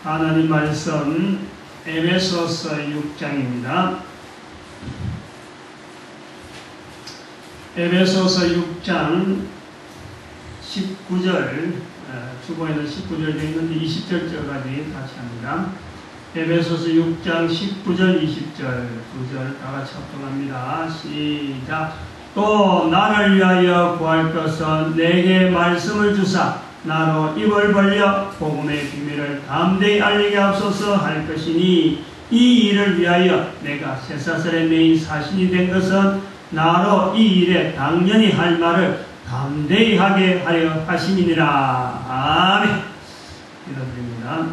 하나님 말씀 에베소서 6장입니다. 에베소서 6장 19절, 주보에는 19절 되어 있는데 20절까지 같이 합니다. 에베소서 6장 19절, 20절, 2절 다 같이 합동합니다. 시작. 또 나를 위하여 구할 것은 내게 말씀을 주사 나로 입을 벌려 복음의 비밀을 담대히 알리게 하소서 할 것이니 이 일을 위하여 내가 쇠사슬에 매인 사신이 된 것은 나로 이 일에 당연히 할 말을 담대히 하게 하려 하심이니라. 아멘. 기도드립니다.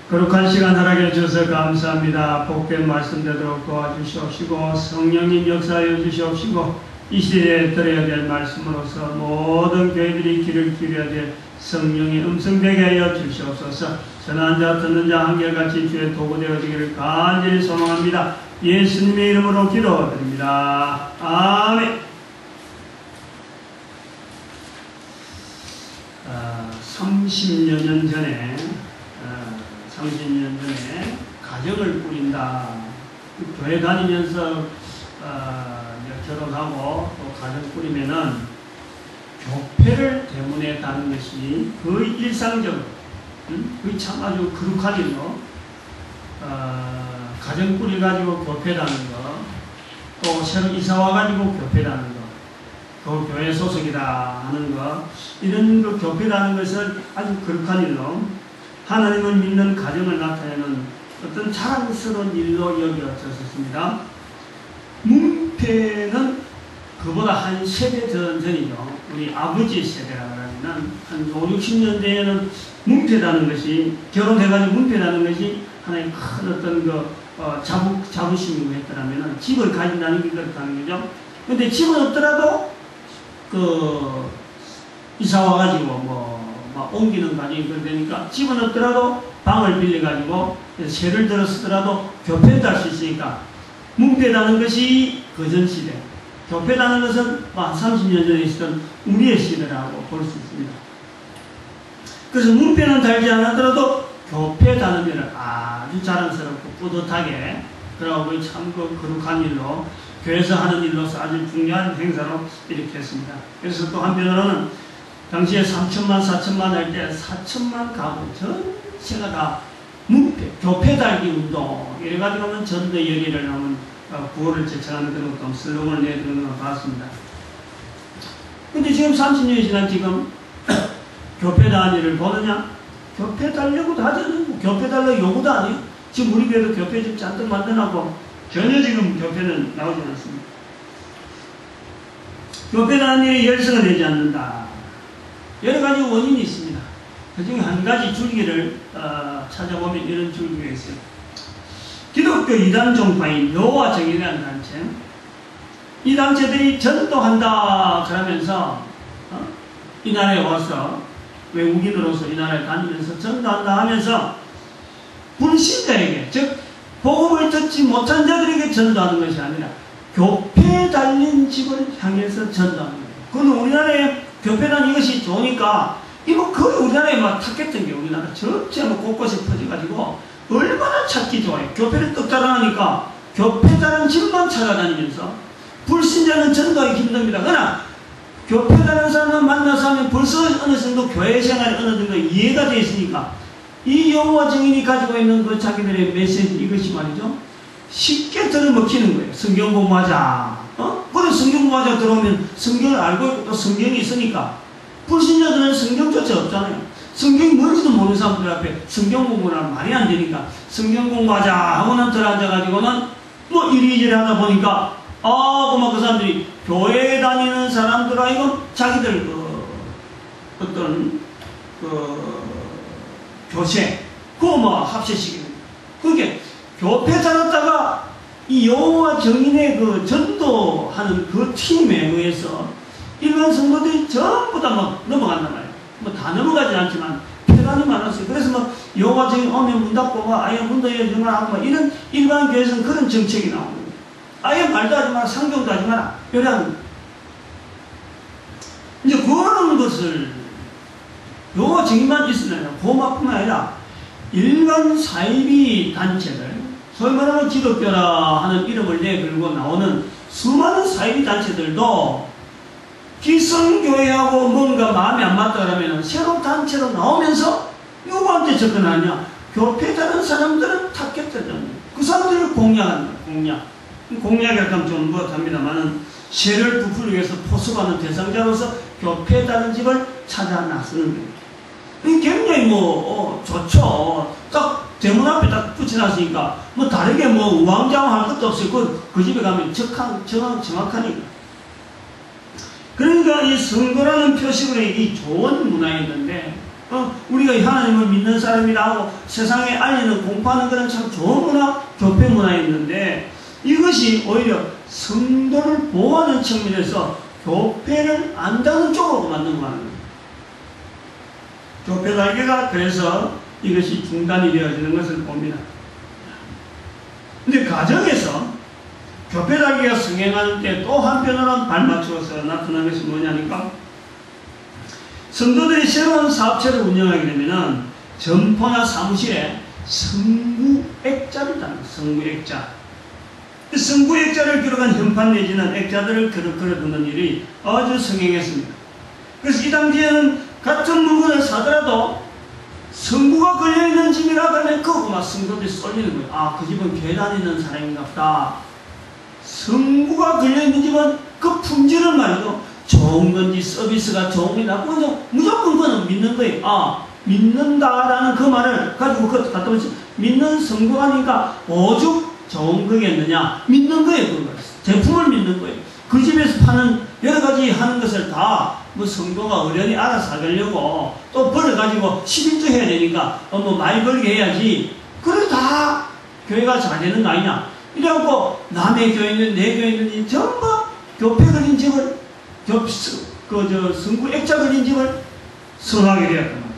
거룩한 시간 허락해 주셔서 감사합니다. 복된 말씀 되도록 도와주시옵시고 성령님 역사해 주시옵시고 이 시대에 들어야 될 말씀으로서 모든 교회들이 귀를 기울여야 될 성령의 음성 되게 하여 주시옵소서. 전하는 자 듣는 자 한결같이 주의 도구 되어지기를 간절히 소망합니다. 예수님의 이름으로 기도드립니다. 아멘. 30여 년 전에 가정을 꾸린다. 교회 다니면서 결혼하고 또 가정 꾸리면은 교회를 대문했다는 것이 거의 일상적으로, 거의 참 아주 거룩한 일로 가정 꾸려가지고 교회다는 거, 또 새로 이사 와가지고 교회다는 거, 그 교회 소속이다 하는 거, 이런 그 교회다는 것을 아주 거룩한 일로 하나님을 믿는 가정을 나타내는 어떤 자랑스러운 일로 여겨졌습니다. 문패는 그보다 한 세대 전이죠. 우리 아버지 세대라고 하면 한 5, 60년대에는 문패라는 것이, 결혼해가지고 문패라는 것이 하나의 큰 어떤 자부심이고 했더라면 집을 가진다는 게 그렇다는 거죠. 근데 집은 없더라도 이사 와가지고 옮기는 과정이 그러니까 집은 없더라도 방을 빌려가지고 세를 들어 쓰더라도 교회도 할 수 있으니까 문패라는 것이 그전시대, 교회라는 것은 30년 전에 있었던 우리의 시대라고 볼 수 있습니다. 그래서 문패는 달지 않았더라도 교회 다니면 아주 자랑스럽고 뿌듯하게, 그러고 참 거룩한 일로, 교회에서 하는 일로서 아주 중요한 행사로 이렇게 했습니다. 그래서 또 한편으로는 당시에 3천만, 4천만 할 때 4천만 가구 전체가 다 문패, 교회 달기 운동, 이래가지고 하면 전도 열의를 하면 구호를 제청하는 그런 것도 슬로건을 내드리는 걸 봤습니다. 근데 지금 30년이 지난 지금 교회 단위를 보느냐? 교회 달려고도 하지 않고, 교회 달라고 요구도 안 해요. 지금 우리 교회도 교회 집 잔뜩 만들어놓고 전혀 지금 교회는 나오지 않습니다. 교회 단위에 열성을 내지 않는다. 여러 가지 원인이 있습니다. 그 중에 한 가지 줄기를 찾아보면 이런 줄기가 있어요. 기독교 이단 종파인 여호와 증인이라는 단체, 이 단체들이 전도한다 그러면서 이 나라에 와서 외국인으로서 이 나라에 다니면서 전도한다 하면서 불신자에게, 즉 복음을 듣지 못한 자들에게 전도하는 것이 아니라 교회에 달린 집을 향해서 전도하는 거예요. 그건 우리나라에 교회란 이것이 좋으니까 이거 거의 우리나라에 막 탔겠던 게, 우리나라 전체 곳곳에 퍼져가지고 얼마나 찾기 좋아요. 교회를 떡 따라하니까 교회 다른 집만 찾아다니면서, 불신자는 전도하기 힘듭니다. 그러나 교회 다른 사람을 만나서 하면 벌써 어느 정도 교회 생활이 어느 정도 이해가 되어 있으니까 이 여호와 증인이 가지고 있는 그 자기들의 메시지, 이것이 말이죠, 쉽게 들어먹히는 거예요. 성경 공부하자. 그래 성경 공부하자 들어오면 성경을 알고 있고 또 성경이 있으니까, 불신자들은 성경조차 없잖아요. 성경이 뭔지도 모르는 사람들 앞에 성경 공부는 말이 안 되니까 성경 공부하자 하고는 들어앉아가지고는 이리저리 하다 보니까 그 사람들이 교회 다니는 사람들 아이고 자기들 어떤 교체 그거 합세시키는, 그게 교회 다녔다가 이 여호와 증인의 전도하는 그 팀에 의해서 일반 성도들이 전부 다 넘어간단 말이에요. 다 넘어가지 않지만 폐단이 많았어요. 그래서 여호와 증인 오면 문 닫고 아예 문도 열지 마라 하고, 이런 일반 교회에서는 그런 정책이 나오는 거예요. 아예 말도 하지 마라, 상경도 하지 마라, 이런. 이제 그런 것을 요거 정의만 있으면 고마뿐만 아니라 일반 사이비 단체들, 소위 말하는 기독교라 하는 이름을 내걸고 나오는 수많은 사이비 단체들도 기성교회하고 뭔가 마음이 안 맞다 그러면 새로운 단체로 나오면서 누구한테 접근하냐? 교회 다른 사람들은 탁겠다는 그 사람들을 공략한다. 공략이라고 하면 좀 못합니다만은 죄를 부풀기 위해서 포섭하는 대상자로서 교회 다른 집을 찾아 나서는 겁니다. 굉장히 좋죠. 딱 대문 앞에 딱 붙여놨으니까 다르게 우왕좌왕할 것도 없어요. 그 집에 가면 정확하니까. 그러니까 이 성도라는 표식으로 이 좋은 문화였는데 우리가 하나님을 믿는 사람이라 하고 세상에 알리는 공부하는 것은 참 좋은 문화, 교회 문화였는데 이것이 오히려 성도를 보호하는 측면에서 교회를 안다는 쪽으로 만든 거예요. 교회 달개가 그래서 이것이 중단이 되어지는 것을 봅니다. 근데 가정에서 교회 달개가 성행하는 때 또 한편으로는 발맞추어서 나타나는 것이 뭐냐니까 성도들이 새로운 사업체를 운영하게 되면은 점포나 사무실에 성구액자를 다는 성구액자. 성구액자를 기록한 현판 내지는 액자들을 걸어두는 일이 아주 성행했습니다. 그래서 이 당시에는 같은 물건을 사더라도 성구가 걸려있는 집이라고 하면 그거 성도들이 쏠리는 거예요. 아, 그 집은 교회 다니는 사람인가 보다. 성구가 걸려있는 집은 그 품질은 말이죠. 좋은 건지 서비스가 좋은 건지 나쁜 건지 무조건 그거는 믿는 거예요. 아, 믿는다라는 그 말을 가지고 그것도 갖다 보면 믿는 성도가니까 오죽 좋은 거겠느냐. 믿는 거예요. 그거. 제품을 믿는 거예요. 그 집에서 파는 여러 가지 하는 것을 다 성도가 어련히 알아서 하려고 또 벌어가지고 11조 해야 되니까 많이 벌게 해야지. 그래 다 교회가 잘 되는 거 아니냐. 이래갖고 남의 교회는 내 교회는 전부 교패 걸린 집을 성구 액자 걸린 집을 성하게 되었단 말이에요.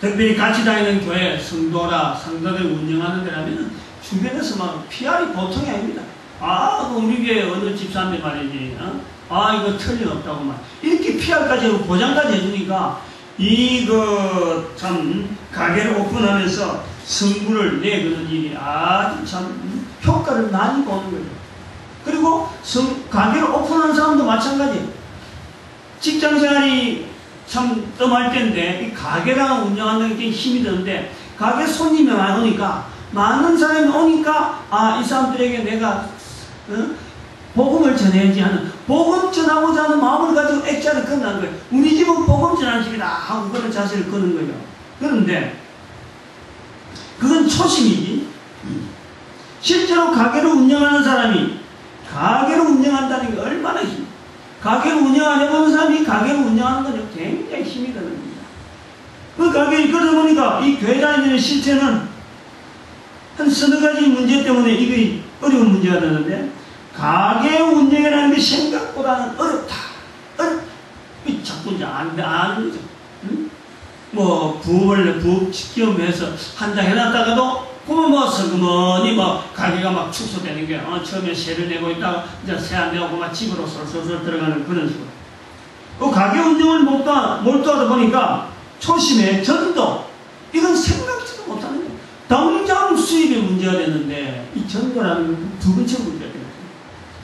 특별히 같이 다니는 교회 성도라 성도들 운영하는 데라면 주변에서 막 PR이 보통이 아닙니다. 아, 우리 교회 어느 집사인데 말이지. 아, 이거 틀림없다고 말. 이렇게 PR까지 하고 보장까지 해주니까 참 가게를 오픈하면서 성구를 내거는 일이 아주 참 효과를 많이 보는 거죠. 그리고 가게를 오픈하는 사람도 마찬가지예요. 직장생활이 참 뜸할 때인데 이 가게랑 운영하는 게 힘이 드는데 가게 손님이 많이 오니까 많은 사람이 오니까 아, 이 사람들에게 내가 복음을 전해야지 하는 복음 전하고자 하는 마음을 가지고 액자를 건다는 거예요. 우리 집은 복음 전하는 집이다 하고 그런 자세를 거는 거죠. 그런데 그건 초심이지. 실제로 가게를 운영하는 사람이 가게를 운영한다는 게 얼마나 가게를 운영 안 해보는 사람이 가게를 운영하는 건 굉장히 힘이 드는 겁니다. 그 가게를 그러다 보니까 이 교회 다니는 실체는 한 서너 가지 문제 때문에 이게 어려운 문제가 되는데 가게 운영이라는 게 생각보다는 어렵다. 자꾸 이제 안 그러죠. 부업 시키면서 한장 해놨다가도 그러면 서그머니 가게가 축소되는 게 처음에 세를 내고 있다가 이제 세 안 내고 집으로 솔솔 들어가는 그런 식으로. 그 가게 운영을 몰두하다 보니까 초심의 전도 이건 생각지도 못하는 거예요. 당장 수입이 문제가 됐는데 이 전도라는 두 번째 문제가 되는 거예요.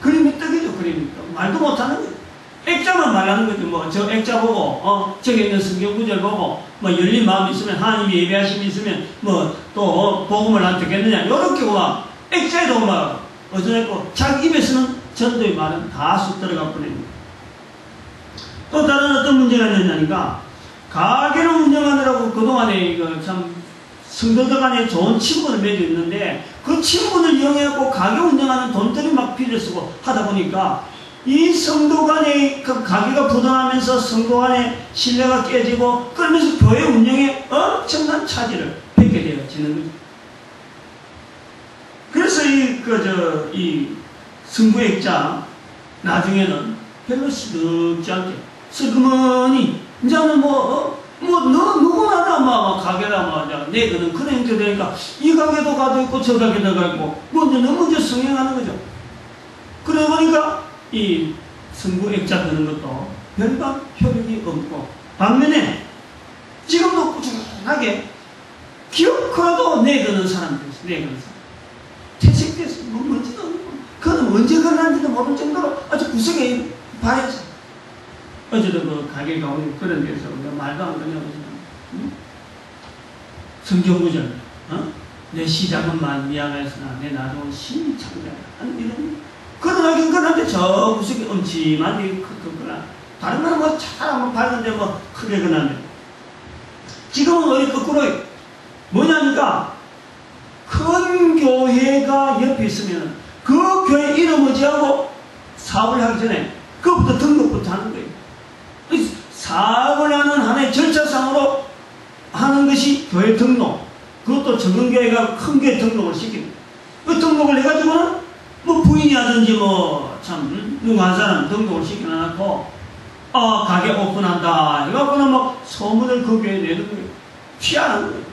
그림이 떡이죠. 그림이 떡. 말도 못하는 거예요. 액자만 말하는 거죠. 저 액자 보고 저기 있는 성경 구절 보고 열린 마음이 있으면 하나님이 예배하심이 있으면 또 복음을 안 듣겠느냐 이렇게 액자에도 어쩌고 자기 입에서는 전도의 말은 다 쑥 들어가 버립니다. 또 다른 어떤 문제가 있느냐니까 가게를 운영하느라고 그동안에 참 성도들 간에 좋은 친분을 맺어 있는데 그 친분을 이용해갖고 가게 운영하는 돈들이 필요 쓰고 하다 보니까 이 성도 간의 그 가게가 부도나면서 성도 간의 신뢰가 깨지고 그러면서 교회 운영에 엄청난 차질을 빚게 되어지는 거죠. 그래서 이 성구액자 나중에는 별로 시덥지 않게 슬그머니 이제는 누구나 다 가게라 내거는 그런 형태 되니까 이 가게도 가도 있고 저 가게도 가고 너무 이제 성행하는 거죠. 그러다 보니까 이 성구 액자 드는 것도 별반 효력이 없고 반면에 지금도 꾸준하게 기어커도 내거는 사람들이 있어요. 내거는 사람. 퇴직돼서 뭔지도 그건 언제 그러는지도 모를 정도로 아주 구석에 봐야지. 어제도 그 가게 가보니 그런 데서 말도 안 되냐고 성경구절 내 시작은만 미안하였으나 내 나도 심히 창대하다 이런 그러긴 그런데 저 구석에 음침한 데 크거나 다른 거는 뭐 잘 한번 봤는데 뭐 크게 그러는데 지금은 어디 거꾸로 뭐냐니까 큰 교회가 옆에 있으면 그 교회 이름 어지하고 사업을 하기 전에 그것부터 등록부터 하는 거예요. 사업을 하는 하나의 절차상으로 하는 것이 교회 등록. 그것도 적은 교회가 큰 교회 등록을 시킵니다. 그 등록을 해가지고는 뭐 부인이 하든지 뭐 참 누구 한 사람 등록을 시켜놔놓고 가게 오픈한다 해갖고는 뭐 소문을 그 교회에 내는 거예요. 피하는 거예요.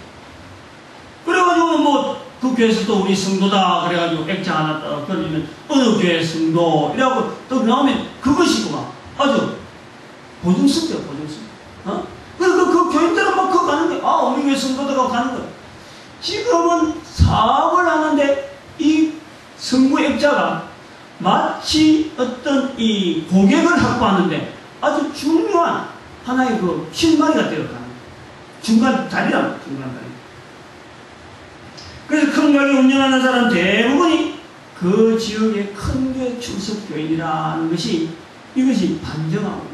그래가지고 뭐 그 교회에서도 우리 성도다 그래가지고 액자 하나 딱 걸리면 어느 교회 성도 이라고 또 나오면 그것이구만. 아주 보증스럽죠. 보증스럽죠. 그래서 그 교인들은 막 그거 가는 거예요. 우리 교회 성도다가 가는 거예요. 지금은 사업을 하는데 이 성부 액자가 마치 어떤 이 고객을 확보하는데 아주 중요한 하나의 그 실마리가 되어가는 거예요. 중간 다리란 중간 다리. 그래서 큰 가게 운영하는 사람 대부분이 그 지역의 큰 교회 출석 교인이라는 것이 이것이 반증하고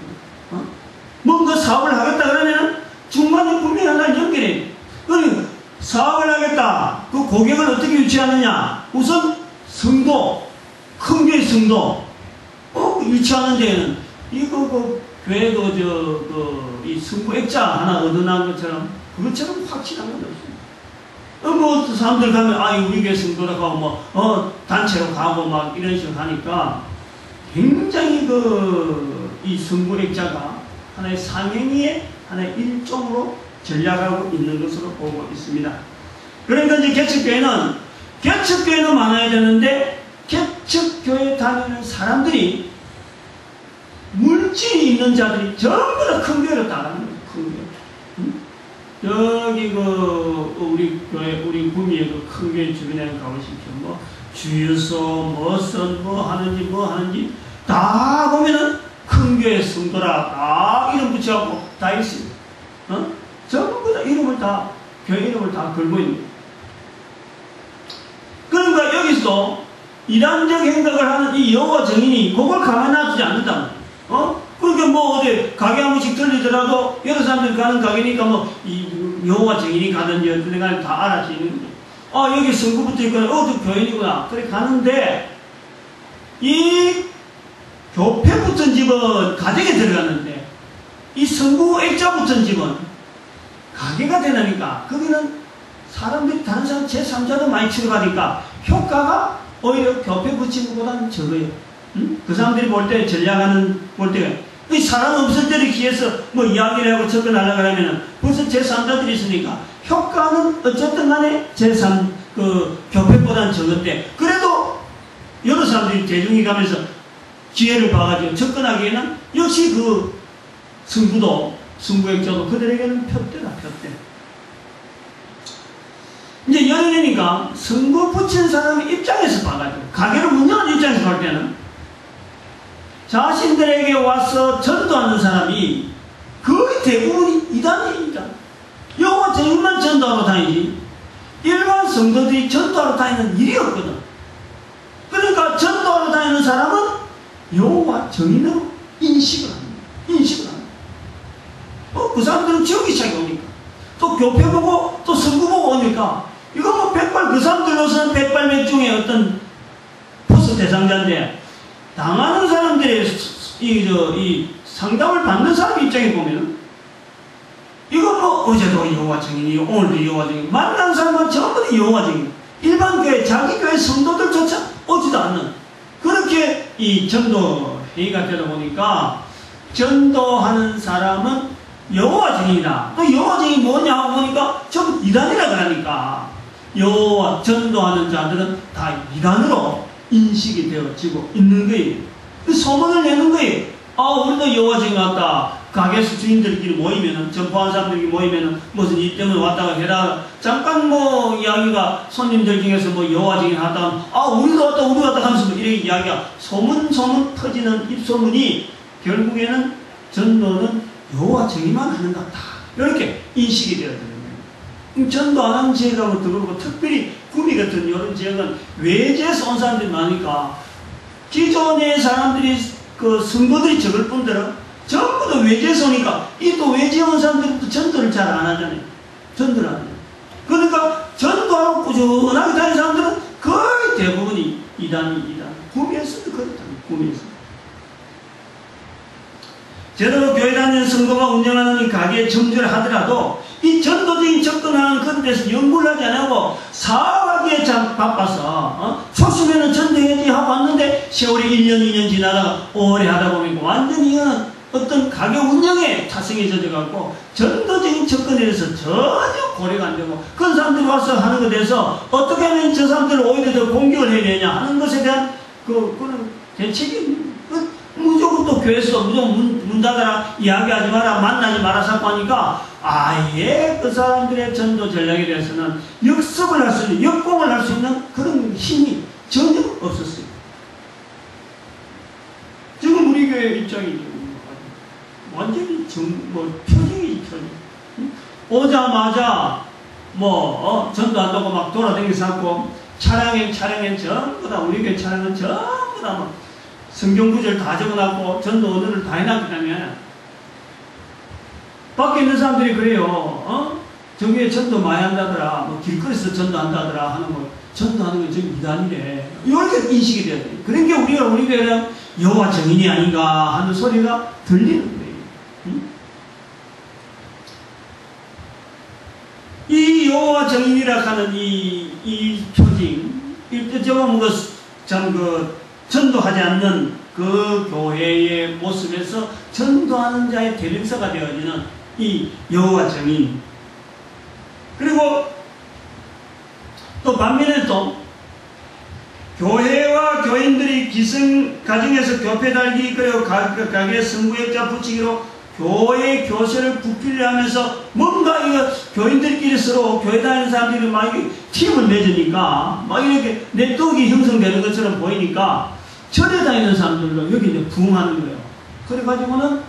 뭔가 사업을 하겠다 그러면 중간에 분명히 하나 연결해. 그러니까 사업을 하겠다. 그 고객을 어떻게 유치하느냐. 우선 성도, 큰 교회 성도 유치하는 데에는 이거 그 교회 이 성부 액자 하나 얻어난 것처럼 그것처럼 확실한 건 없습니다. 뭐 사람들 가면 우리 교회 성도라고 하고 단체로 가고 막 이런 식으로 하니까 굉장히 이 성부 액자가 하나의 상행위의 하나의 일종으로 전략하고 있는 것으로 보고 있습니다. 그러니까 이제 개척교회는 많아야 되는데 개척교회 다니는 사람들이 물질이 있는 자들이 전부 다 큰 교회로 따라가는 거예요. 큰 교회. 여기 우리 교회 우리 구미의 큰 교회 주변에 가보십시오. 뭐 주유소 뭐 하는지 다 보면은 큰 교회 성도라 다 이름 붙여갖고 다 있습니다. 전부 다 교회 이름을 다 걸고 있는 거예요. 그러니까 여기서 이단적 행각을 하는 이 여호와 증인이 그걸 가만히 놔두지 않는다. 그러니까 뭐 어디 가게 한 번씩 들리더라도 여러 사람들이 가는 가게니까 뭐 이 여호와 증인이 가든지 어떤 데 가든 다 알아서 있는 거죠. 여기 성구부터 있거나 저 교인이구나. 그래 가는데 이 교패 붙은 집은 가정에 들어갔는데 이 성구 액자 붙은 집은 가게가 되니까 거기는 사람들이 다른 사람 제3자도 많이 치러가니까 효과가 오히려 교패 붙인 것보다는 적어요. 그 사람들이 볼 때 전략하는 볼 때가 이 사람 없을 때를 기해서 뭐 이야기를 하고 접근하려고 하면 벌써 제3자들이 있으니까 효과는 어쨌든 간에 교패보다는 적은데 그래도 여러 사람들이 대중이 가면서 기회를 봐가지고 접근하기에는 역시 그 승부액자도 그들에게는 푯대다. 이제 연예니까 성부 붙인 사람의 입장에서 봐가지고 가게를 운영하는 입장에서 볼 때는 자신들에게 와서 전도하는 사람이 거의 대부분이 이단입니다. 여호와 증인만 전도하러 다니지 일반 성도들이 전도하러 다니는 일이 없거든. 그러니까 전도하러 다니는 사람은 여호와 증인으로 인식을 합니다. 그 사람들은 지옥이 시작이 오니까 또 교패 보고 또 성구 보고 오니까 이거 뭐 그 사람들로서는 백발맥중의 어떤 포스 대상자인데 당하는 사람들의 이 상담을 받는 사람 입장에 보면 이거 뭐 어제도 여호와 증인이요 오늘도 여호와 증인 만난 사람은 전부 다 여호와 증인 일반 교회 자기 교회 성도들조차 오지도 않는 그렇게 이 전도 회의가 되다 보니까 전도하는 사람은 여호와 증인이다. 또 여호와 증인이 뭐냐 하고 보니까 전부 이단이라 그러니까 여호와 전도하는 자들은 다 이단으로 인식이 되어지고 있는 거예요. 그 소문을 내는 거예요. 우리도 여호와 증인 왔다. 가게수 주인들끼리 모이면은, 점포한 사람들끼리 모이면은, 무슨 일 때문에 왔다가 해라. 잠깐 뭐, 이야기가 손님들 중에서 뭐, 여호와 증인 하다가, 아, 우리도 왔다 하면서 뭐 이렇게 이야기가 소문 터지는 입소문이 결국에는 전도는 여호와 증인만 하는 것 같다. 이렇게 인식이 되어야 되는 거예요. 전도 안 하는 지역하고 더불고, 특별히 구미 같은 이런 지역은 외지에서 온 사람들이 많으니까, 기존의 사람들이, 그 성도들이 적을 뿐더러, 전부 다 외지에서 오니까, 이 또 외지에 온 사람들은 또 전도를 잘 안 하잖아요. 전도를 안 해요. 그러니까, 전도하고 꾸준하게 다니는 사람들은 거의 대부분이 이단. 구미에서도 그렇다. 구미에서. 제대로 교회 다니는 성도가 운영하는 이 가게에 점주를 하더라도 이 전도적인 접근하는 그런 데서 연구를 하지 않고 사업하기에 참 바빠서 초심에는 전도해야지 하고 왔는데 세월이 1년, 2년 지나다가 오래 하다 보니까 완전히 이거는 어떤 가게 운영에 타성이 젖어갖고 전도적인 접근에 대해서 전혀 고려가 안 되고 그런 사람들이 와서 하는 것에 대해서 어떻게 하면 저 사람들을 오히려 더 공격을 해야 되냐 하는 것에 대한 그런 대책이 무조건 또 교회에서 무조건 문 닫아라, 이야기하지 마라, 만나지 마라 자꾸 하니까 아예 그 사람들의 전도 전략에 대해서는 역습을 할 수 있는, 역공을 할 수 있는 그런 힘이 전혀 없었어요. 지금 우리 교회 입장이 완전히 표정이지, 표정. 오자마자 전도한다고 막 돌아다니면서 하고 차량엔 전부 다 우리 교회 차량은 전부 다 막 성경 구절 다 적어놨고 전도 언어를 다 해놨기 때문에 밖에 있는 사람들이 그래요. 저기에 전도 많이 한다더라, 뭐 길거리에서 전도한다더라 하는 거, 전도하는 건 좀 이단이래. 이렇게 인식이 돼야 돼. 그런 게 우리 교회는 여호와 증인이 아닌가 하는 소리가 들리는 거예요. 이 여호와 증인이라 하는 이 표징, 일대적으로 전도하지 않는 그 교회의 모습에서 전도하는 자의 대명사가 되어지는 이 여호와 증인. 그리고 또 반면에 또 교회와 교인들이 가정에서 교패 달기 그리고 가게 성구역자 붙이기로 교회 교세를 부필려 하면서 뭔가 이거 교인들끼리 서로 교회 다니는 사람들이 막 팀을 맺으니까 막 이렇게 네트워크가 형성되는 것처럼 보이니까 절에 다니는 사람들도 여기 이제 부응하는 거예요. 그래가지고는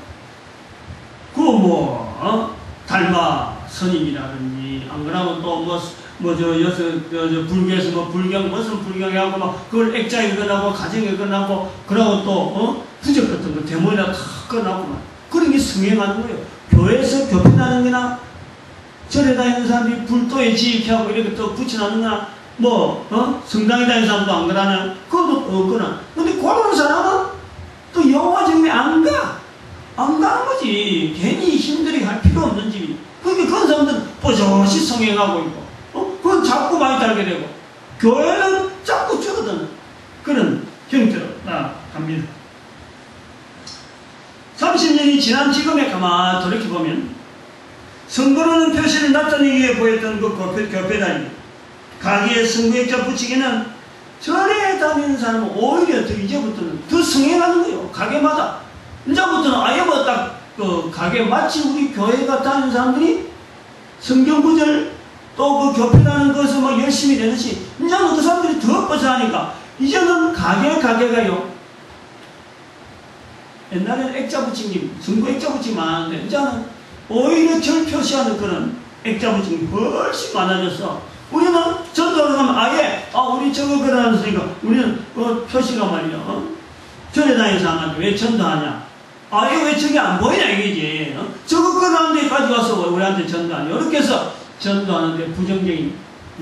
달마 스님이라든지 안 그러면 또 불교에서 불경 무슨 불경하고 막 그걸 액자에 끝나고 가정에 끝나고 그러고 또 부적 같은 거 대문에다 탁 꺼나고 막 그런 게 성행하는 거예요. 교회에서 교편하는 거나 절에 다니는 사람들이 불도에 지익하고 이렇게 또 붙여놨는 거나 성당에 다니는 사람도 안 그러냐? 그것도 없거나. 근데 그런 사람은 또 여호와 증인에 안 가는 거지. 괜히 힘들게 할 필요 없는 집이. 그러니까 그런 사람들은 버젓이 성행하고 있고, 그건 자꾸 많이 달게 되고, 교회는 자꾸 줄어드는 그런 형태로 나갑니다. 30년이 지난 지금에 가만 돌이켜보면, 선거로는 표시를 나타내기 위해 보였던 그 교패다니, 가게에 성구역자 붙이기는 절에 다니는 사람은 오히려 더 이제부터는 더 성행하는 거예요. 가게마다. 이제부터는 아예 가게 마치 우리 교회가 다니는 사람들이 성경구절 또 그 교편하는 것을 열심히 되듯이 이제는 그 사람들이 더 뻗어하니까 이제는 가게가요. 옛날에는 액자 붙이기, 성구 액자 붙이기 많았는데 이제는 오히려 절 표시하는 그런 액자 붙이기 훨씬 많아졌어. 우리는 전도를 하면 아예 우리 저거 그러니까 우리는 표시가 말이야. 절에 다니는 사람한테 왜 전도하냐? 아예 왜 저게 안 보이냐 이거지. 저거 그러는데 가져와서 우리한테 전도하냐? 이렇게 해서 전도하는데 부정적인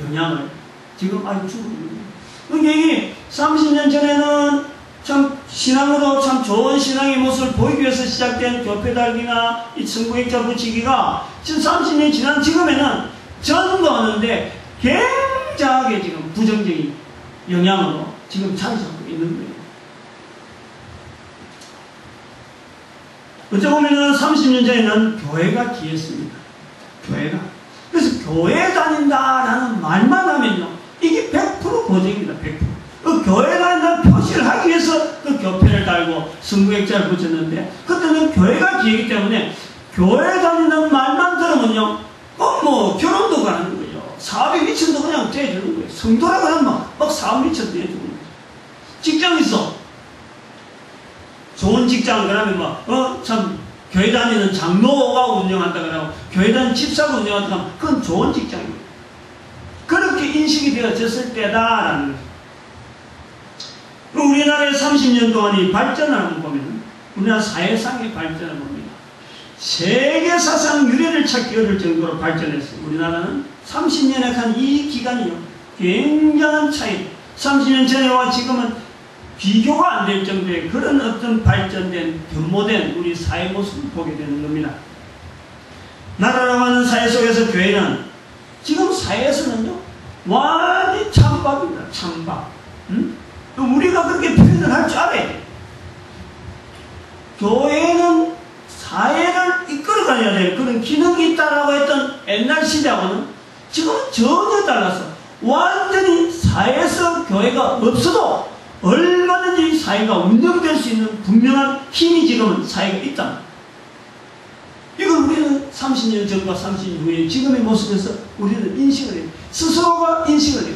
영향을 지금 주고 있는 거예요. 그러니까 이게 30년 전에는 참 신앙으로 참 좋은 신앙의 모습을 보이기 위해서 시작된 교패 달기나 이 성구역자 붙이기가 지금 30년이 지난 지금에는 전도하는데 굉장하게 지금 부정적인 영향으로 지금 자리 잡고 있는 거예요. 어쩌보면 30년 전에는 교회가 기했습니다. 교회가. 그래서 교회 다닌다라는 말만 하면요. 이게 100% 보정입니다. 100%. 그 교회 다닌다는 표시를 하기 위해서 그 교패를 달고 말고 성구액자를 붙였는데 그때는 교회가 기회이기 때문에 교회 다니는 말만 들으면요 뭐 결혼도 가는 거예요. 사업에 미천도 그냥 대주는 거예요. 성도라고 하면 막 사업 미천 대주는 거예요. 직장 있어. 좋은 직장 그러면 참 교회 다니는 장로가 운영한다 그러고 교회 다니는 집사가 운영한다 그러면 그건 좋은 직장이에요. 그렇게 인식이 되어졌을 때다라는 거예요. 우리나라의 30년 동안의 발전을 한번 보면 우리나라 사회상의 발전을 봅니다. 세계사상 유례를 찾기 어려울 정도로 발전했어요. 우리나라는 30년에 한 이 기간이요. 굉장한 차이. 30년 전에와 지금은 비교가 안 될 정도의 그런 어떤 발전된, 변모된 우리 사회 모습을 보게 되는 겁니다. 나라라고 하는 사회 속에서 교회는 지금 사회에서는요, 완전히 찬밥입니다. 찬밥. 우리가 그렇게 표현을 할 줄 알아야 돼요. 교회는 사회를 이끌어가야 될 그런 기능이 있다라고 했던 옛날 시대하고는 지금은 전혀 달라서 완전히 사회에서 교회가 없어도 얼마든지 사회가 운영될 수 있는 분명한 힘이 지금은 사회가 있다. 이걸 우리는 30년 전과 30년 후에 지금의 모습에서 우리는 인식을 해요. 스스로가 인식을 해요.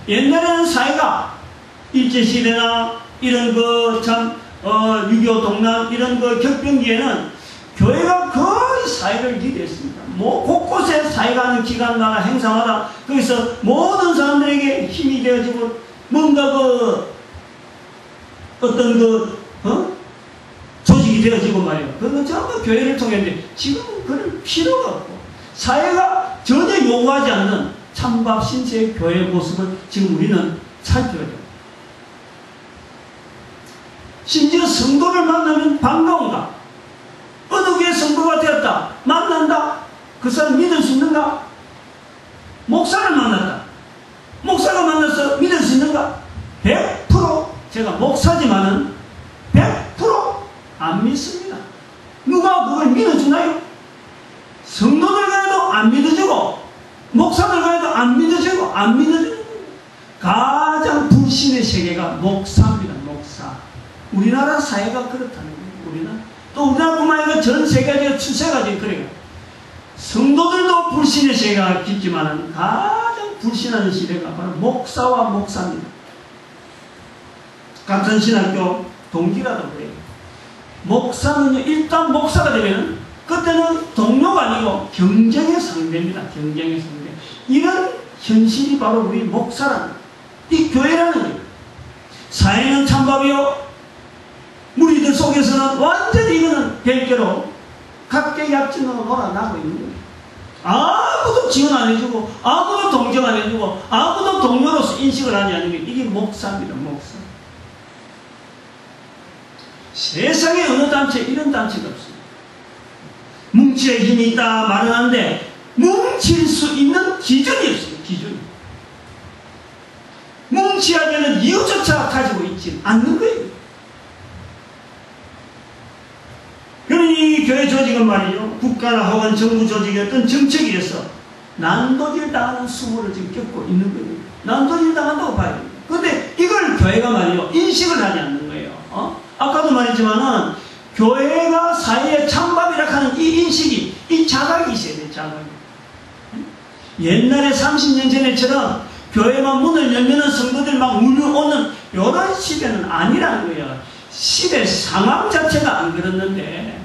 옛날에는 사회가 일제시대나 이런 6.25 동란 이런 격변기에는 교회가 거의 사회를 리드했습니다. 뭐 곳곳에 사회가 하는 기간마다 행사마다 거기서 모든 사람들에게 힘이 되어지고 뭔가 조직이 되어지고 말이에요. 그건 전부 교회를 통했는데 지금은 그럴 필요가 없고 사회가 전혀 요구하지 않는 찬밥 신체의 교회의 모습을 지금 우리는 살펴야 돼요. 심지어 성도를 만나면 반가운가? 어느 교회 성도가 되었다. 만난다. 그 사람 믿을 수 있는가? 목사를 만났다. 목사가 만나서 믿을 수 있는가? 100% 제가 목사지만은 100% 안 믿습니다. 누가 그걸 믿어주나요? 성도들 가도 안 믿어주고 목사들 가도 안 믿어주고 안 믿어주고 가장 불신의 세계가 목사입니다. 목사. 우리나라 사회가 그렇다는 거예요. 또 우리나라뿐만 아니라 전 세계적인 추세가 지금 그래요. 성도들도 불신의 세계가 깊지만 가장 불신하는 시대가 바로 목사와 목사입니다. 같은 신학교 동기라도 그래요. 목사는요, 일단 목사가 되면 그때는 동료가 아니고 경쟁의 상대입니다. 경쟁의 상대. 이런 현실이 바로 우리 목사라는, 이 교회라는 거예요. 사회는 찬밥이요. 무리들 속에서는 완전히 이거는 별개로 각계약진으로 놀아나고 있는 거예요. 아무도 지원 안 해주고 아무도 동정 안 해주고 아무도 동료로서 인식을 하지 않는 게 이게 목사입니다. 목사. 세상에 어느 단체 이런 단체가 없습니다. 뭉치의 힘이 있다 말은 하는데 뭉칠 수 있는 기준이 없어요. 기준이. 뭉쳐야 되는 이유조차 가지고 있지 않는 거예요. 그러니 교회 조직은 말이죠. 국가나 혹은 정부 조직의 어떤 정책에 의해서 난도질 당하는 수모를 지금 겪고 있는 거예요. 난도질 당한다고 봐야 돼요. 그런데 이걸 교회가 말이죠. 인식을 하지 않는 거예요. 아까도 말했지만은 교회가 사회의 찬밥이라 하는 이 인식이, 이 자각이 있어야 돼요. 자각이. 옛날에 30년 전에처럼 교회만 문을 열면은 성도들 막 울려오는 이런 시대는 아니라는 거예요. 시대 상황 자체가 안 그랬는데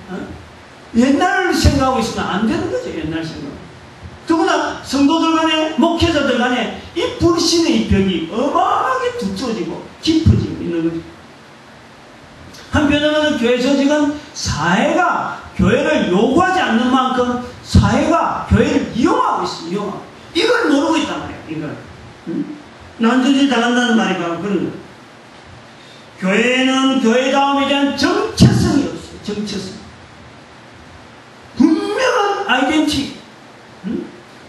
옛날을 생각하고 있으면 안 되는 거죠. 옛날 생각. 더구나 성도들 간에 목회자들 간에 이 불신의 벽이 어마어마하게 두꺼워지고 깊어지고 있는 거죠. 한편으로는 교회 조직은 사회가 교회를 요구하지 않는 만큼 사회가 교회를 이용하고 있어요. 이용하고. 이걸 모르고 있단 말이에요. 이걸. 난도질 당한다는 말이 바로 그런 거예요. 교회는 교회다움에 대한 정체성이 없어요. 정체성. 분명한 아이덴티,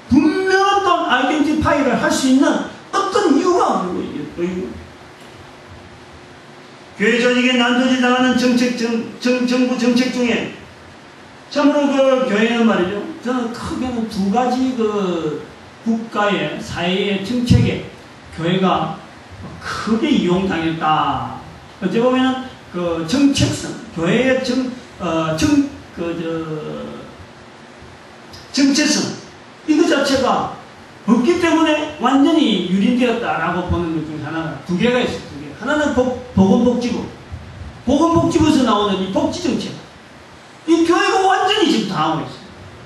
분명한 또 아이덴티파이를 할 수 있는 어떤 이유가 없는 거예요. 교회 조직에 난도질 당하는 정부 정책 중에 참으로 그 교회는 말이죠. 저는 크게는 두 가지 국가의 사회의 정책에 교회가 크게 이용당했다. 어찌 보면 그 정책성, 교회의 정체성, 이거 자체가 없기 때문에 완전히 유린되었다라고 보는 것 중에 하나가 두 개가 있어요. 두 개. 하나는 보건복지부. 보건복지부에서 나오는 이 복지정책. 이 교회가 완전히 지금 당하고 있어요.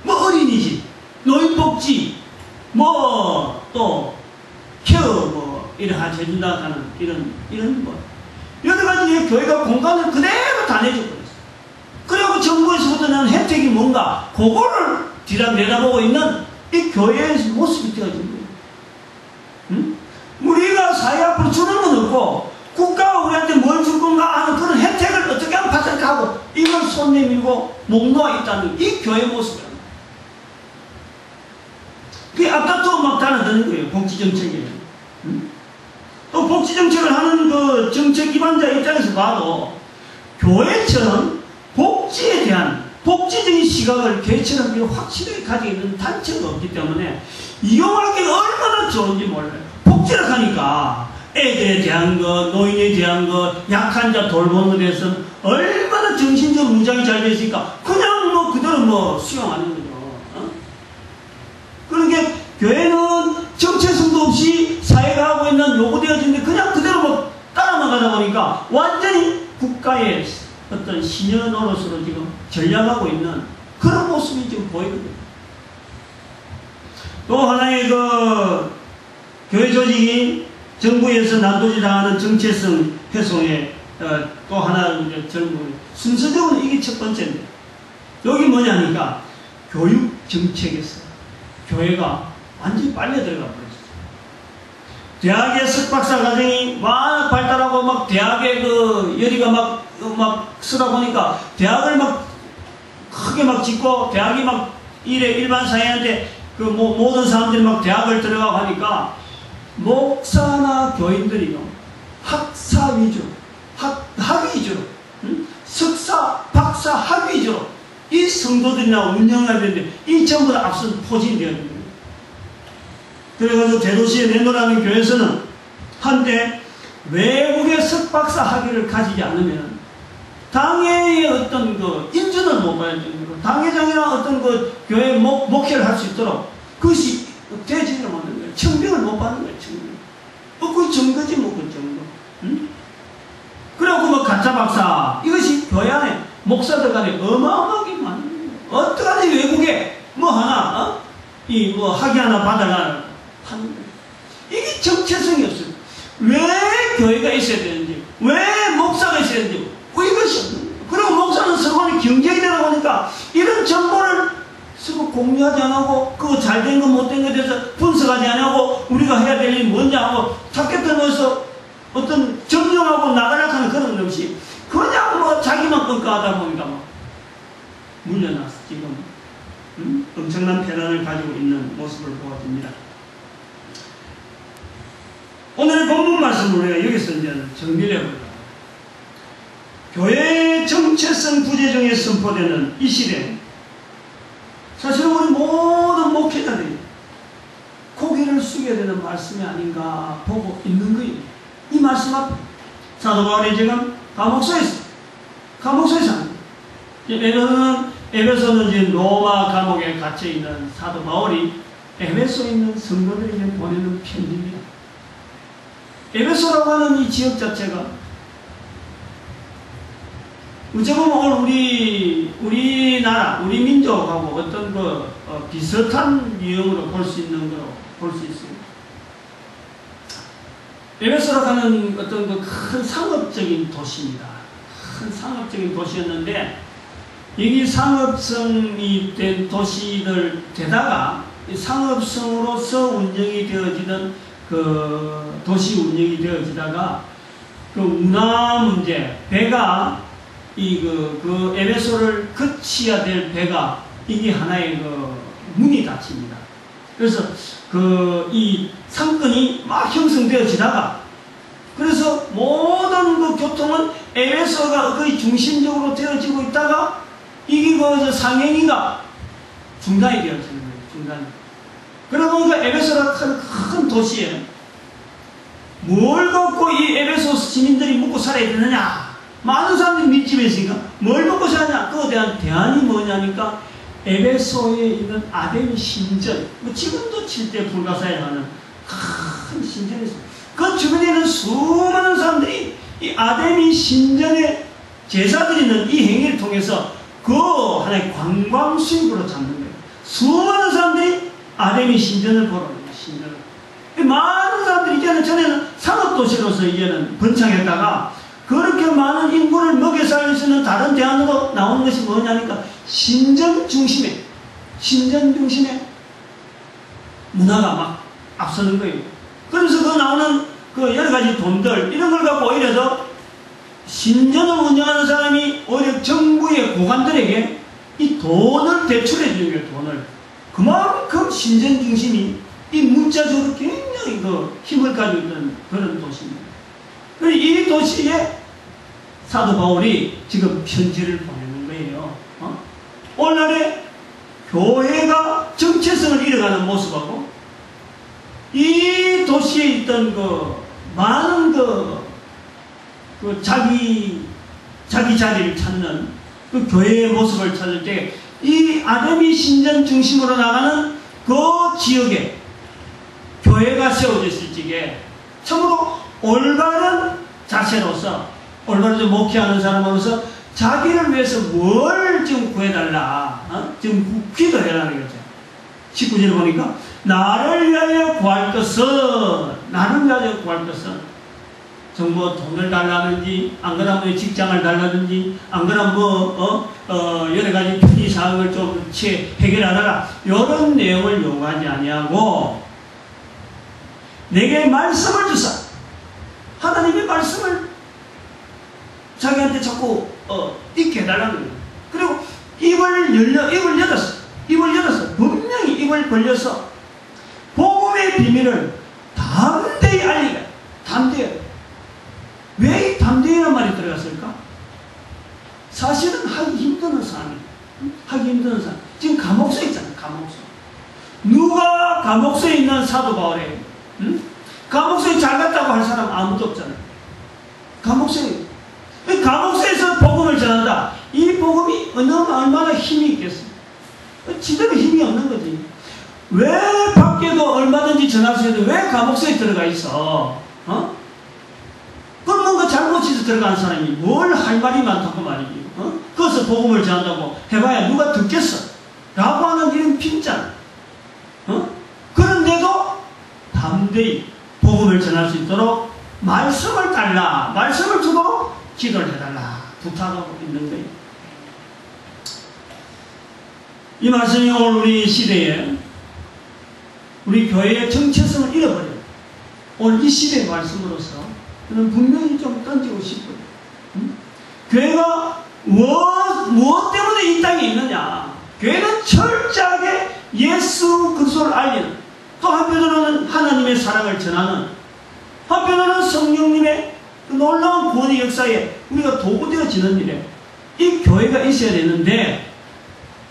뭐 어린이집, 노인복지, 뭐 또 케어 뭐 이러한 해준다 하는 이런 뭐 여러 가지 교회가 공간을 그대로 다 내줘버렸어요. 그리고 정부에서부터 나는 혜택이 뭔가 그거를 뒤라 내다보고 있는 이 교회의 모습이 되어진 거예요. 응? 우리가 사회 앞으로 주는 건 없고 국가가 우리한테 뭘 줄 건가 하는 그런 혜택을 어떻게 하면 받을까 하고 이걸 손 내밀고 목 놓아 있다는 이 교회 모습이에요. 그게 앞다투어 막 달아드는 거예요. 복지정책이에요. 응? 또 복지정책을 하는 그 정책 기반자 입장에서 봐도 교회처럼 복지에 대한 복지적인 시각을 교회처럼 확실하게 가지고 있는 단체가 없기 때문에 이용하기가 얼마나 좋은지 몰라요. 복지를 하니까 애들에 대한 것, 노인에 대한 것, 약한 자 돌보는 것에 대해서는 얼마나 정신적 문장이 잘 되어 있으니까 그냥 뭐 그대로 뭐 수용하는 거죠. 그러니까 교회는 정체성도 없이 사회가 하고 있는 요구되어지는데 그냥 그대로 뭐 따라만 가다 보니까 완전히 국가의 어떤 신여 노릇으로 지금 전략하고 있는 그런 모습이 지금 보이거든요. 또 하나의 그 교회 조직이 정부에서 난도질당하는 정체성 훼손의 또 하나 젊은 순서적으로 이게 첫 번째인데 여기 뭐냐니까 교육 정책에서 교회가 완전히 빨려 들어가 버렸어요. 대학의 석박사 과정이 막 발달하고 막 대학의 그 열의가 막 쓰다 보니까 대학을 막 크게 막 짓고 대학이 막 일반 사회한테 그 모든 사람들이 막 대학을 들어가고 하니까 목사나 교인들이요 학사 위주로 학 위주로 석사 박사 학 위주로 이 성도들이나 운영해야 되는데 이 전부 다 앞선 포진이 되어야 됩니다. 그래가지고 대도시에 내놓으라는 교회에서는 한때 외국의 석박사 학위를 가지지 않으면 당회의 어떤 그 인준을 못 받을 정도로 당회장이나 어떤 그 교회 목회를 할 수 있도록 그것이 되지를 못하는 거예요. 청빙을 못 받는 거예요. 청빙. 그 정도지 뭐 그 정도. 응? 그래갖고 뭐 가짜 박사 이것이 교회 안에 목사들 간에 어마어마하게 많은 거예요. 어떡하지 외국에 뭐 하나 이 뭐 학위 하나 받아라 하는 거예요. 이게 정체성이 없어요. 왜 교회가 있어야 되는지 왜 목사가 있어야 되는지 이것이 없는 거예요. 그리고 목사는 서로 경쟁이 되다 보니까 이런 정보를 서로 공유하지 않고 그거 잘된 거 못된 거에 대해서 분석하지 않고 우리가 해야 될 일이 뭔지 하고 타겟에 넣어서 어떤 점령하고 나가려고 하는 그런 것 없이 그냥 뭐 자기만 끙끙하다 보니까 뭐 물려나서 지금 엄청난 패란을 가지고 있는 모습을 보아집니다. 오늘 본문 말씀을 우리가 여기서 이제 정리를 해볼까요? 교회의 정체성 부재중에 선포되는 이 시대 사실은 우리 모든 목회자들이 고개를 숙여야 되는 말씀이 아닌가 보고 있는 거예요. 이 말씀 앞에 사도 바울이 지금 감옥소에서 에베소는 지금 로마 감옥에 갇혀 있는 사도 바울이 에베소에 있는 성도들에게 보내는 편지입니다. 에베소라고 하는 이 지역 자체가 어찌 보면 우리나라, 우리 민족하고 어떤 비슷한 유형으로 볼 수 있는 거로 볼 수 있습니다. 에베소라고 하는 어떤 큰 상업적인 도시입니다. 큰 상업적인 도시였는데 여기 상업성이 된 도시를 되다가 상업성으로서 운영이 되어지던 그 도시 운영이 되어지다가 그 운하 문제, 배가 그 에베소를 거쳐야 될 배가 이게 하나의 그 문이 닫힙니다. 그래서 이 상권이 막 형성되어지다가 그래서 모든 그 교통은 에베소가 거의 중심적으로 되어지고 있다가 이게 그 상행이가 중단이 되어지는 거예요. 중단. 그러다 보니까 에베소가 큰 도시에 뭘 갖고 이 에베소 시민들이 먹고 살아야 되느냐? 많은 사람들이 밀집해 있으니까 뭘 먹고 사냐? 그거에 대한 대안이 뭐냐니까 에베소에 있는 아덴 신전, 뭐 지금도 7대 불가사에 하는 큰 신전이 있습니다. 그 주변에 있는 수많은 사람들이 이 아데미 신전에 제사 드리는 이 행위를 통해서 그 하나의 관광 수입으로 잡는 거예요. 수많은 사람들이 아데미 신전을 보러 옵니다. 신전을. 많은 사람들이 이제는 전에는 산업도시로서 이제는 번창했다가 그렇게 많은 인구를 먹여 살릴 수 있는 다른 대안으로 나오는 것이 뭐냐니까 신전 중심의 문화가 막 앞서는 거예요. 그래서 그 나오는 그 여러 가지 돈들 이런 걸 갖고 오히려 더 신전을 운영하는 사람이 오히려 정부의 고관들에게 이 돈을 대출해 주는 거예요. 돈을. 그만큼 신전 중심이 이 문자적으로 굉장히 그 힘을 가지고 있는 그런 도시입니다. 이 도시에 사도 바울이 지금 편지를 보내는 거예요. 오늘날의 교회가 정체성을 잃어가는 모습하고 이 도시에 있던 그 많은 자기 자리를 찾는 그 교회의 모습을 찾을 때 이 아데미 신전 중심으로 나가는 그 지역에 교회가 세워졌을 적에 참으로 올바른 자세로서 올바르게 목회하는 사람으로서 자기를 위해서 뭘 지금 구해달라, 지금 기도해라는 거죠. 19절에 보니까 나를 위하여 구할 것은 정부 돈을 달라든지 안 그러면 직장을 달라든지 안 그러면 여러 가지 편의사항을 좀 해결하라 이런 내용을 요구하지 아니하고 내게 말씀을 주사. 하나님의 말씀을 자기한테 자꾸 읽게 해달라는 거예요. 그리고 입을 열었어. 분명히 입을 벌려서 복음의 비밀을 담대히 알리라. 담대히. 왜 이 담대히란 말이 들어갔을까? 사실은 하기 힘든 사람이에요. 지금 감옥소에 있잖아요. 누가 감옥소에 있는 사도 바울이에요? 감옥소에 잘 갔다고 할 사람 아무도 없잖아요. 감옥소에서 복음을 전한다. 이 복음이 얼마나 힘이 있겠어요? 지대로 힘이 없는 거지. 왜 밖에도 얼마든지 전할 수 있는데 왜 감옥소에 들어가 있어? 그럼 뭔가 잘못해서 들어간 사람이 뭘 할 말이 많다고 말이지. 그것을 복음을 전한다고 해봐야 누가 듣겠어? 라고 하는 이런 핀잔. 그런데도 담대히 복음을 전할 수 있도록 말씀을 달라. 말씀을 주도록 기도를 해달라. 부탁하고 있는 거예요. 이 말씀이 오늘 우리 시대에 우리 교회의 정체성을 잃어버려요. 오늘 이 시대의 말씀으로서 저는 분명히 좀 던지고 싶어요. 교회가 무엇 때문에 이 땅에 있느냐? 교회는 철저하게 예수 그리스도를 알리는, 또 한편으로는 하나님의 사랑을 전하는, 한편으로는 성령님의 그 놀라운 구원의 역사에 우리가 도구되어지는 일에 이 교회가 있어야 되는데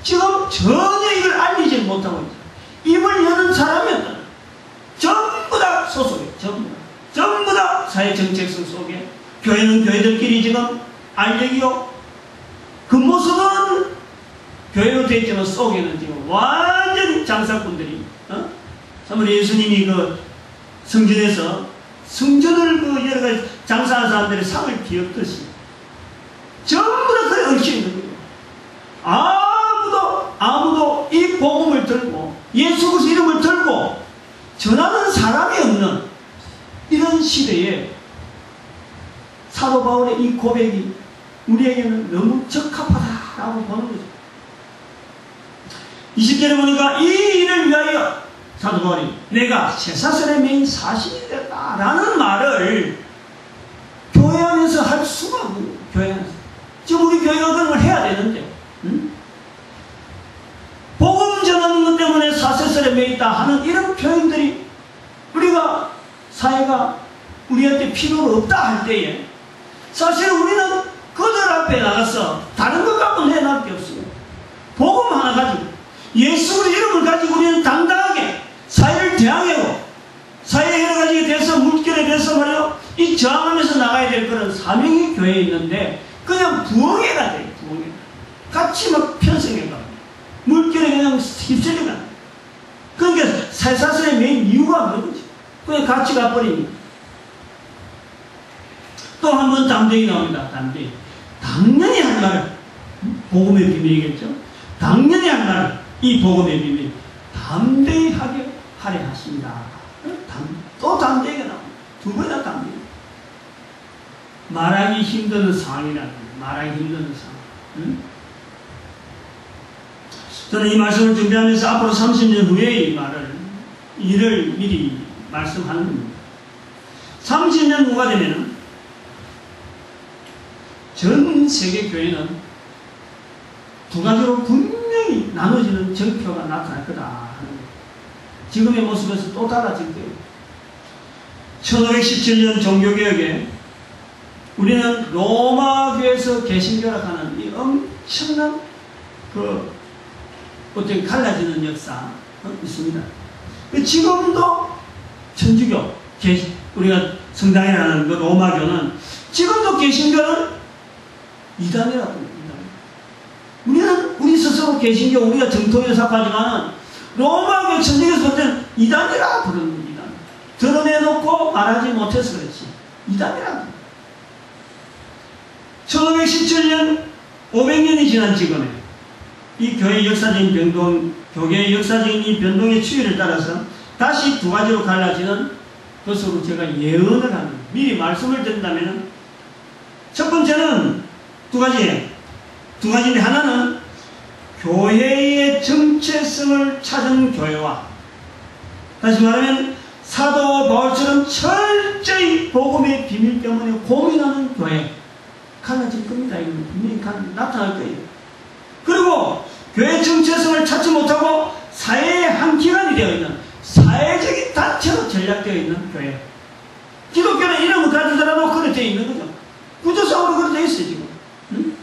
지금 전혀 이걸 알리지 못하고 있어요. 입을 여는 사람이었다. 전부 다 소속이에요. 전부 다 사회 정책성 속에 교회는 교회들끼리 지금 알력이요. 그 모습은 교회로 되어 있지만 속에는 지금 완전히 장사꾼들이 참으로 예수님이 그 성전에서 성전을 그 여러 가지 장사하는 사람들의 상을 비웠듯이 전부 다 그에 얽혀 있는 거예요. 아무도 이 복음을 들고 예수 그리스도 이름을 들고 전하는 사람이 없는 이런 시대에 사도 바울의 이 고백이 우리에게는 너무 적합하다라고 보는 거죠. 20절에 보니까 이 일을 위하여 사도 바울이 내가 쇠사슬에 매인 사신이 됐다라는 말을 교회 안에서 할 수가 없는 거예요. 교회 안에서. 지금 우리 교회가 그런 걸 해야 되는데 복음 전하는 것 때문에 사슬에 매있다 하는 이런 표현들이 우리가 사회가 우리한테 필요가 없다 할 때에 사실 우리는 그들 앞에 나가서 다른 것 갖고는 해낼 게 없어요. 복음 하나 가지고 예수 그리스도 이름을 가지고 우리는 당당하게 사회를 대항하고 사회의 여러 가지에 대해서 물결에 대해서 말이요 이 저항하면서 나가야 될 그런 사명이 교회에 있는데 그냥 부엉이가 돼요. 부엉이가 같이 막 편성해가 물결에 그냥 휩쓸려가. 그러니까 쇠사슬의 메인 이유가 없는 거지. 그냥 같이 가버리니까. 또 한 번 담대히 나옵니다. 담대히. 당연히 할 말. 복음의 비밀이겠죠. 당연히 할 말. 이 복음의 비밀. 담대히 하게 하려 하십니다. 또 담대히가 나옵니다. 두 번이나 담대히. 말하기 힘든 상황이라는 거예요. 말하기 힘든 상황. 응? 저는 이 말씀을 준비하면서 앞으로 30년 후의 일을 미리 말씀하는 겁니다. 30년 후가 되면은 전 세계 교회는 두 가지로 분명히 나눠지는 정표가 나타날 거다 하는 거예요. 지금의 모습에서 또 달라질 거예요. 1517년 종교개혁에 우리는 로마교에서 개신교라고 이 엄청난 어떻게 갈라지는 역사 있습니다. 지금도 천주교, 우리가 성당이라는 그 로마교는 지금도 개신교는 이단이라고 합니다. 우리는 우리 스스로 개신교, 우리가 정통여사까지만 로마교 천주교에서 볼 때는 이단이라 부르는 이단. 드러내놓고 말하지 못해서 그렇지. 이단이라. 1517년 500년이 지난 지금에 이 교회의 역사적인 변동, 교계의 역사적인 이 변동의 추이를 따라서 다시 두 가지로 갈라지는 것으로 제가 예언을 합니다. 미리 말씀을 드린다면 첫 번째는 두 가지인데 하나는 교회의 정체성을 찾은 교회와 다시 말하면 사도 바울처럼 철저히 복음의 비밀 때문에 고민하는 교회 갈라질 겁니다. 이건 분명히 나타날 거예요. 그리고 교회 정체성을 찾지 못하고 사회의 한 기관이 되어 있는 사회적인 단체로 전략되어 있는 교회. 기독교는 이름을 가지더라도 그렇게 되어 있는 거죠. 구조상으로 그렇게 되어 있어요. 지금. 응?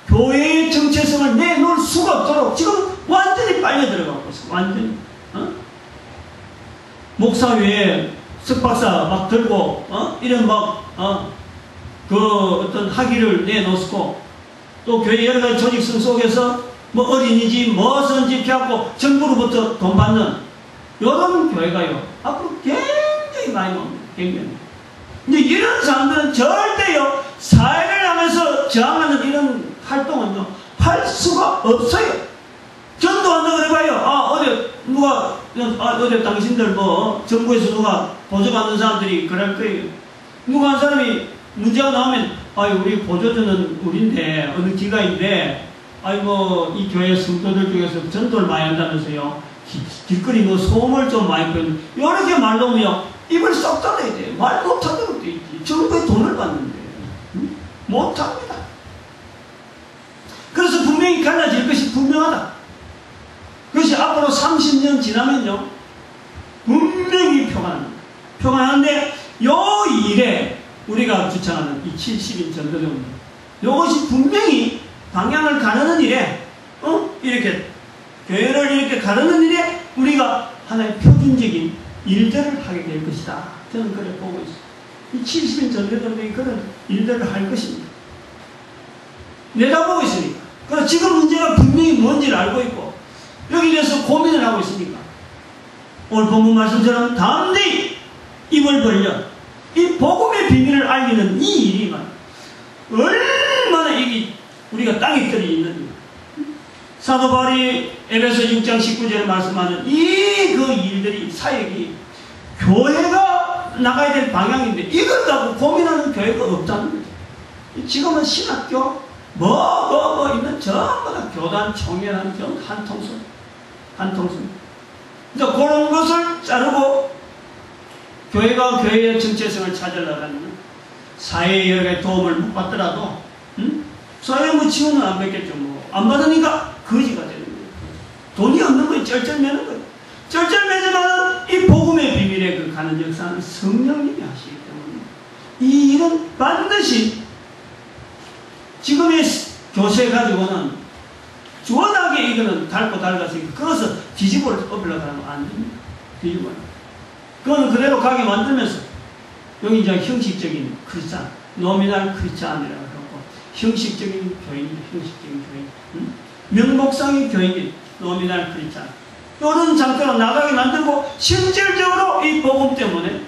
교회의 정체성을 내놓을 수가 없도록 지금 완전히 빨려 들어가고 있어. 완전히. 목사 외에 석박사 막 들고 이런 어떤 학위를 내놓고 또 교회 여러 가지 조직성 속에서 뭐 어린이집 무엇은 집회하고 정부로부터 돈 받는 이런 교회가요 앞으로 굉장히 많이 나옵니다. 굉장히. 근데 이런 사람들은 절대요 사회를 하면서 저항하는 이런 활동은요 할 수가 없어요. 전도한다고 해봐요. 어디 당신들 뭐 정부에서 누가 보조받는 사람들이 그럴 거예요. 누가 한 사람이 문제가 나오면 우리 보조자는 우리인데 어느 기관인데 이 교회 성도들 중에서 전도를 많이 한다면서요. 길거리 뭐 소음을 좀 많이 끄는 이렇게 말 놓으면 입을 쏙 닫아야 돼. 말 못하도록 돼 있지. 정부에 돈을 받는데 못합니다. 그래서 분명히 갈라질 것이 분명하다. 그것이 앞으로 30년 지나면요 분명히 표가 나는데 요 일에 우리가 주창하는 이 70인 전도대운동 이것이 분명히 방향을 가르는 일에 이렇게 교회를 이렇게 가르는 일에 우리가 하나의 표준적인 일들을 하게 될 것이다. 저는 그래 보고 있어요. 이 70인 전도대운동이 그런 일들을 할 것입니다. 내다보고 있으니까. 그래서 지금 문제가 분명히 뭔지를 알고 있고 여기 대해서 고민을 하고 있으니까 오늘 본문 말씀처럼 담대히 입을 벌려 이 복음의 비밀을 알리는 이 일이만 얼마나 우리가 땅에 떨어 있는지 사도 바울이 에베소 6장 19절에 말씀하는 그 일들이 사역이 교회가 나가야 될 방향인데 이걸 갖고 고민하는 교회가 없다는 거죠. 지금은 신학교 있는 전부 다 교단 총회라는 한 통속. 그러니까 그런 것을 자르고 교회가 교회의 정체성을 찾으려면 사회의 여러 가지 도움을 못 받더라도 사회 지원은 안 받겠죠. 안 받으니까 거지가 되는 거예요. 돈이 없는 거예요. 쩔쩔매는 거예요. 쩔쩔매지만 이 복음의 비밀에 가는 역사는 성령님이 하시기 때문에 이 일은 반드시 지금의 교세 가지고는 워낙에 이거는 닳았으니까 그것을 뒤집어 엎으려고 하면 안 됩니다. 그건 그대로 가게 만들면서 여기 이제 형식적인 크리스찬, 노미널 크리스찬이라고 하고, 형식적인 교인, 형식적인 교인, 명목상의 교인, 노미널 크리스찬. 이런 장소로 나가게 만들고, 실질적으로 이 복음 때문에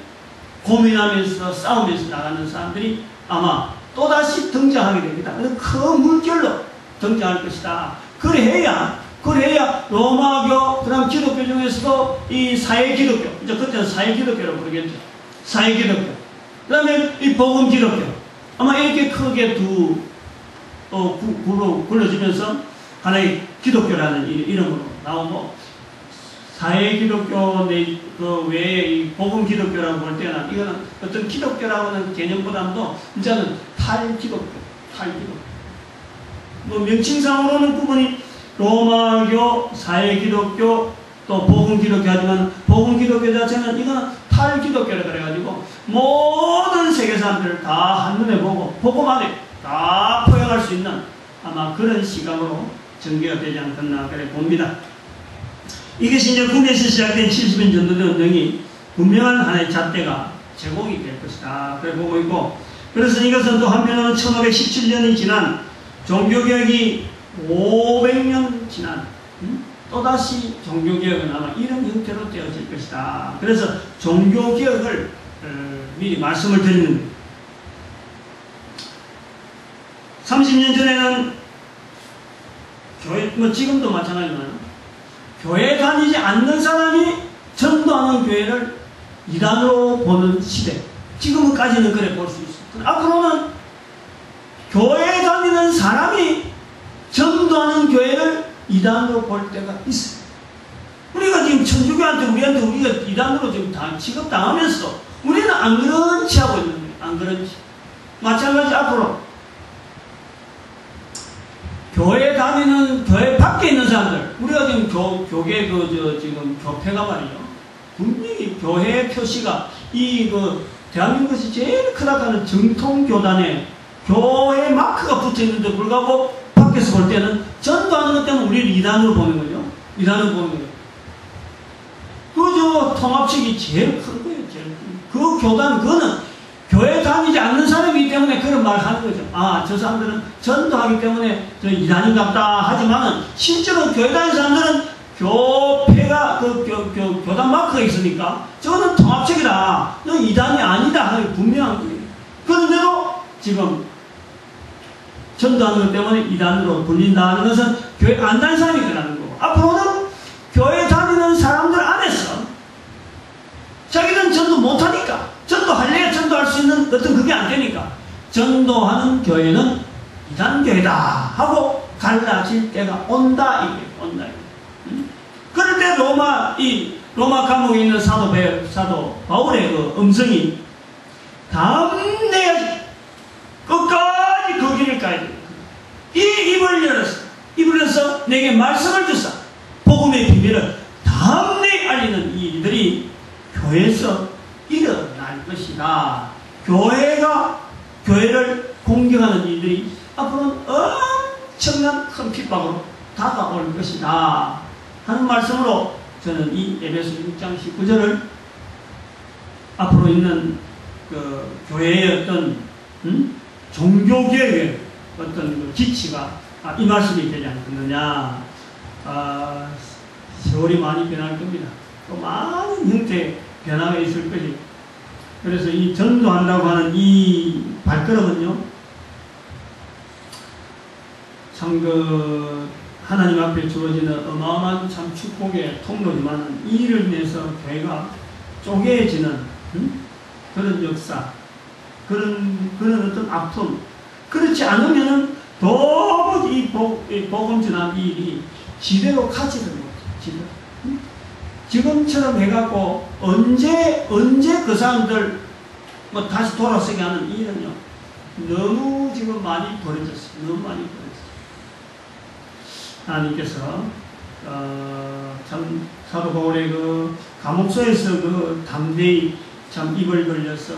고민하면서 싸우면서 나가는 사람들이 아마 또다시 등장하게 됩니다. 큰 물결로 등장할 것이다. 그래야 로마교, 그 다음 기독교 중에서도 이 사회기독교, 이제 그때는 사회기독교라고 부르겠죠. 사회기독교. 그 다음에 이 복음기독교. 아마 이렇게 크게 구로 굴러지면서 하나의 기독교라는 이름으로 나오고, 사회기독교 그 외에 이 복음기독교라고 볼 때는 이거는 어떤 기독교라고 하는 개념보다도 이제는 탈기독교. 뭐 명칭상으로는 구분이 로마교, 사회기독교, 또 복음기독교 하지만 복음기독교 자체는 이거는 탈기독교라 그래가지고 모든 세계 사람들을 다 한눈에 보고 복음 안에 다 포용할 수 있는 아마 그런 시각으로 전개가 되지 않겠나 그래 봅니다. 이것이 이제 국내에서 시작된 70년 전도대 운동이 분명한 하나의 잣대가 제공이 될 것이다. 그래 보고 있고, 그래서 이것은 또 한편으로는 1517년이 지난 종교개혁이 500년 지난 또다시 종교개혁은 아마 이런 형태로 되어질 것이다. 그래서 종교개혁을 미리 말씀을 드리는 거예요. 30년 전에는 교회, 뭐 지금도 마찬가지지만 교회 다니지 않는 사람이 전도하는 교회를 이단으로 보는 시대. 지금까지는 그래 볼 수 있어요. 앞으로는 교회 다니는 사람이 전도하는 교회를 이단으로 볼 때가 있어요. 우리가 지금 천주교한테 우리가 이단으로 지금 취급당하면서 우리는 안 그런 치 하고 있는 거예요. 안 그런 치. 마찬가지 앞으로 교회 다니는, 교회 밖에 있는 사람들, 우리가 지금 교계, 지금 교회가 말이죠. 분명히 교회 표시가, 대한민국에서 제일 크다고 하는 정통교단에 교회 마크가 붙어 있는데 불구하고 밖에서 볼 때는 전도하는 것 때문에 우리를 이단으로 보는 거죠. 이단으로 보는 거예요. 통합식이 제일 큰 거예요. 제일 큰. 그 교단, 그거는 교회 다니지 않는 사람이기 때문에 그런 말을 하는 거죠. 아, 저 사람들은 전도하기 때문에 저 이단인갑다 하지만은 실제로 교회 다니는 사람들은 교회가 교단 마크가 있으니까 저거는 통합적이다. 너 이단이 아니다 하는 게 분명한 거예요. 그런데도 지금 전도하는 것 때문에 이단으로 불린다 하는 것은 교회 안 다니는 사람이 그러는 거고, 앞으로는 교회 다니는 사람들 안에서 자기는 전도 못하니까, 전도할래야 전도할 수 있는 어떤 그게 안 되니까 전도하는 교회는 이단교회다 하고 갈라질 때가 온다 이게 온다. 그럴 때 로마 감옥에 있는 사도 바울의 그 음성이 담내야지 끝까지 그 길을 가야 됩니다. 이 입을 열어서 내게 말씀을 주사 복음의 비밀을 담내에 알리는 이 일들이 교회에서 일어날 것이다. 교회를 공격하는 이들이 앞으로는 엄청난 큰 핍박으로 다가올 것이다 하는 말씀으로 저는 이 에베소 6장 19절을 앞으로 있는 그 교회의 어떤 종교개혁의 어떤 그 지치가 이 말씀이 되지 않겠느냐. 세월이 많이 변할 겁니다. 또 많은 형태의 변화가 있을 것이고, 그래서 이 전도한다고 하는 이 발걸음은요, 참 하나님 앞에 주어지는 어마어마한 참 축복의 통로지만 이 일을 위해서 교회가 쪼개지는 그런 역사, 그런 어떤 아픔, 그렇지 않으면은 도무지 이 복음 전한 이 일이 지대로 가지를 못해요. 지대로. 지금처럼 해갖고 언제 그 사람들 뭐 다시 돌아서게 하는 이 일은요, 너무 지금 많이 벌어졌어요. 너무 많이 벌어졌어요. 하나님께서 참 사도 바울의 그 감옥소에서 그 담대히 참 입을 벌려서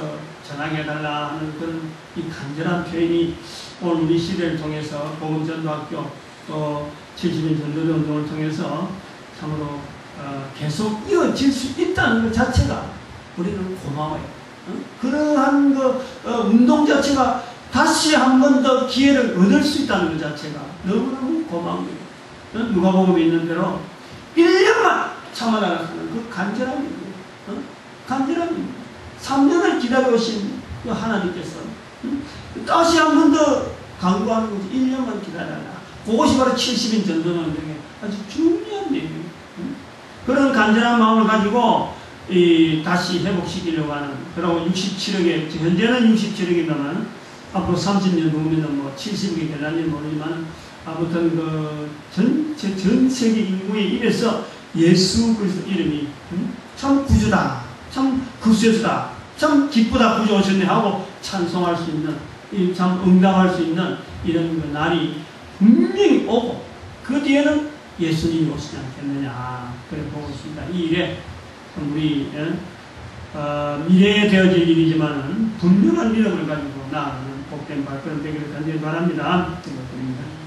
전하게 해달라 하는 그런 이 간절한 표현이 오늘 우리 시대를 통해서 복음전도학교 또 70인 전도대 운동을 통해서 참으로 계속 이어질 수 있다는 것 자체가 우리는 고마워요. 그러한 운동 자체가 다시 한 번 더 기회를 얻을 수 있다는 것 자체가 너무너무 고마운 거예요. 누가복음에 있는 대로 1년만 참아나가는 그 간절함입니다. 간절함입니다. 3년을 기다려오신 그 하나님께서 다시 한 번 더 강구하는 거지. 1년만 기다려라. 그것이 바로 70인 전도운동의 아주 중요한 내용이에요. 그런 간절한 마음을 가지고 다시 회복시키려고 하는, 그리고 67억에, 현재는 67억이면 앞으로 30년 후면 뭐 70억이 될는지 모르지만, 아무튼 전 세계 인구의 입에서 예수 그리스도 이름이 참 구주다, 참 구세주다, 참 기쁘다, 구주 오셨네 하고 찬송할 수 있는, 참 응답할 수 있는 이런 날이 분명히 오고, 그 뒤에는 예수님이 오시지 않겠느냐, 그래 보고 있습니다. 이 일에 우리 미래에 되어질 일이지만은 분명한 믿음을 가지고 나아가는 복된 발걸음 되기를 간절히 바랍니다. 생각드립니다.